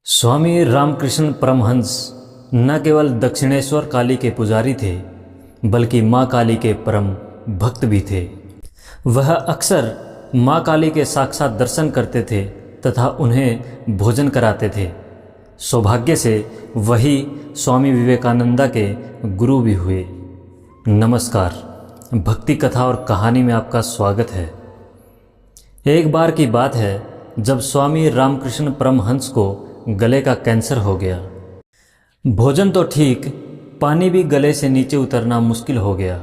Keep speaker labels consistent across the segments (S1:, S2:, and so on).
S1: स्वामी रामकृष्ण परमहंस न केवल दक्षिणेश्वर काली के पुजारी थे, बल्कि माँ काली के परम भक्त भी थे। वह अक्सर माँ काली के साक्षात दर्शन करते थे तथा उन्हें भोजन कराते थे। सौभाग्य से वही स्वामी विवेकानंदा के गुरु भी हुए। नमस्कार, भक्ति कथा और कहानी में आपका स्वागत है। एक बार की बात है जब स्वामी रामकृष्ण परमहंस को गले का कैंसर हो गया। भोजन तो ठीक, पानी भी गले से नीचे उतरना मुश्किल हो गया।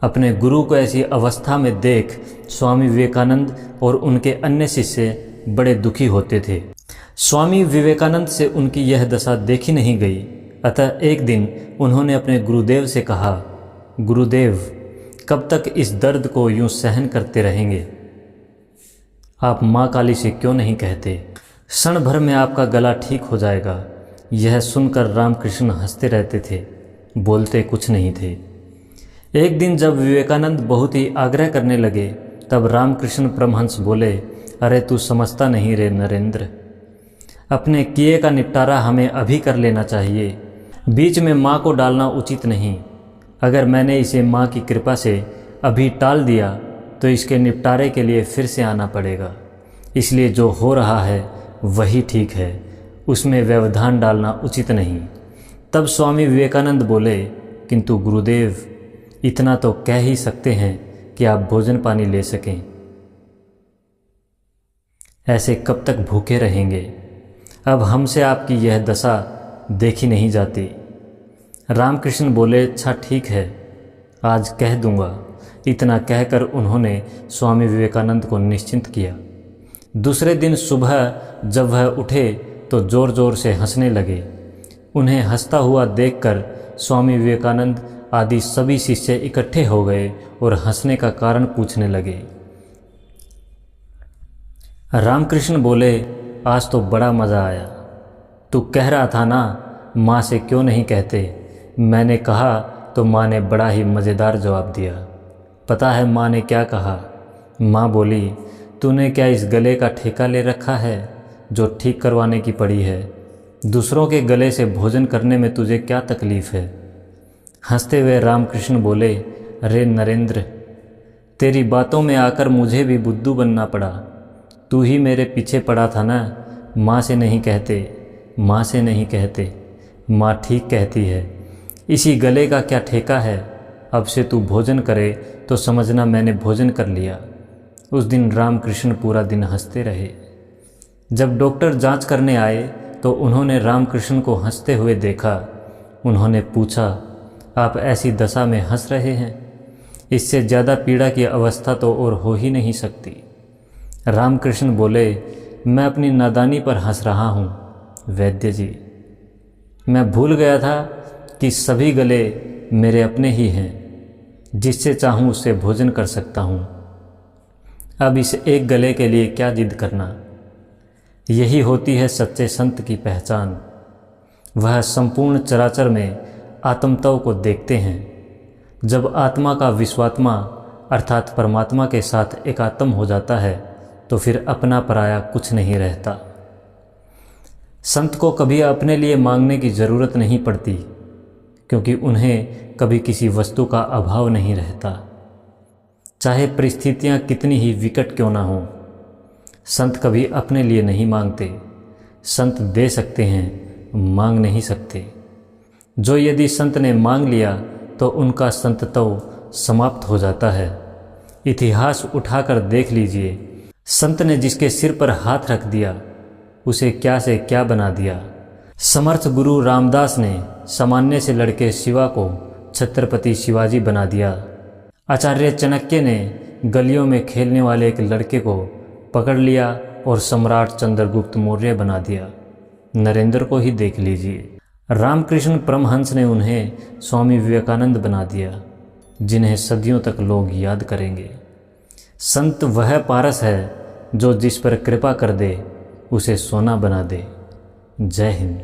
S1: अपने गुरु को ऐसी अवस्था में देख स्वामी विवेकानंद और उनके अन्य शिष्य बड़े दुखी होते थे। स्वामी विवेकानंद से उनकी यह दशा देखी नहीं गई, अतः एक दिन उन्होंने अपने गुरुदेव से कहा, गुरुदेव, कब तक इस दर्द को यूं सहन करते रहेंगे? आप माँ काली से क्यों नहीं कहते? क्षण भर में आपका गला ठीक हो जाएगा। यह सुनकर रामकृष्ण हंसते रहते थे, बोलते कुछ नहीं थे। एक दिन जब विवेकानंद बहुत ही आग्रह करने लगे, तब रामकृष्ण परमहंस बोले, अरे तू समझता नहीं रे नरेंद्र, अपने किए का निपटारा हमें अभी कर लेना चाहिए। बीच में माँ को डालना उचित नहीं। अगर मैंने इसे माँ की कृपा से अभी टाल दिया तो इसके निपटारे के लिए फिर से आना पड़ेगा। इसलिए जो हो रहा है वही ठीक है, उसमें व्यवधान डालना उचित नहीं। तब स्वामी विवेकानंद बोले, किंतु गुरुदेव, इतना तो कह ही सकते हैं कि आप भोजन पानी ले सकें। ऐसे कब तक भूखे रहेंगे? अब हमसे आपकी यह दशा देखी नहीं जाती। रामकृष्ण बोले, अच्छा ठीक है, आज कह दूंगा। इतना कहकर उन्होंने स्वामी विवेकानंद को निश्चिंत किया। दूसरे दिन सुबह जब वह उठे तो ज़ोर ज़ोर से हंसने लगे। उन्हें हंसता हुआ देखकर स्वामी विवेकानंद आदि सभी शिष्य इकट्ठे हो गए और हंसने का कारण पूछने लगे। रामकृष्ण बोले, आज तो बड़ा मज़ा आया। तू कह रहा था ना माँ से क्यों नहीं कहते? मैंने कहा तो माँ ने बड़ा ही मज़ेदार जवाब दिया। पता है माँ ने क्या कहा? माँ बोली, तूने क्या इस गले का ठेका ले रखा है जो ठीक करवाने की पड़ी है? दूसरों के गले से भोजन करने में तुझे क्या तकलीफ़ है? हंसते हुए रामकृष्ण बोले, अरे नरेंद्र, तेरी बातों में आकर मुझे भी बुद्धू बनना पड़ा। तू ही मेरे पीछे पड़ा था ना, माँ से नहीं कहते, माँ से नहीं कहते। माँ ठीक कहती है। इसी गले का क्या ठेका है? अब से तू भोजन करे तो समझना मैंने भोजन कर लिया। उस दिन रामकृष्ण पूरा दिन हंसते रहे। जब डॉक्टर जांच करने आए तो उन्होंने रामकृष्ण को हंसते हुए देखा। उन्होंने पूछा, आप ऐसी दशा में हंस रहे हैं? इससे ज़्यादा पीड़ा की अवस्था तो और हो ही नहीं सकती। रामकृष्ण बोले, मैं अपनी नादानी पर हंस रहा हूँ वैद्य जी। मैं भूल गया था कि सभी गले मेरे अपने ही हैं, जिससे चाहूँ उससे भोजन कर सकता हूँ। अब इस एक गले के लिए क्या जिद करना? यही होती है सच्चे संत की पहचान। वह संपूर्ण चराचर में आत्मतव को देखते हैं। जब आत्मा का विश्वात्मा अर्थात परमात्मा के साथ एकात्म हो जाता है तो फिर अपना पराया कुछ नहीं रहता। संत को कभी अपने लिए मांगने की ज़रूरत नहीं पड़ती, क्योंकि उन्हें कभी किसी वस्तु का अभाव नहीं रहता। चाहे परिस्थितियाँ कितनी ही विकट क्यों ना हों, संत कभी अपने लिए नहीं मांगते। संत दे सकते हैं, मांग नहीं सकते। जो यदि संत ने मांग लिया तो उनका संतत्व समाप्त हो जाता है। इतिहास उठाकर देख लीजिए, संत ने जिसके सिर पर हाथ रख दिया उसे क्या से क्या बना दिया। समर्थ गुरु रामदास ने सामान्य से लड़के शिवा को छत्रपति शिवाजी बना दिया। आचार्य चाणक्य ने गलियों में खेलने वाले एक लड़के को पकड़ लिया और सम्राट चंद्रगुप्त मौर्य बना दिया। नरेंद्र को ही देख लीजिए। रामकृष्ण परमहंस ने उन्हें स्वामी विवेकानंद बना दिया, जिन्हें सदियों तक लोग याद करेंगे। संत वह पारस है जो जिस पर कृपा कर दे उसे सोना बना दे। जय हिंद।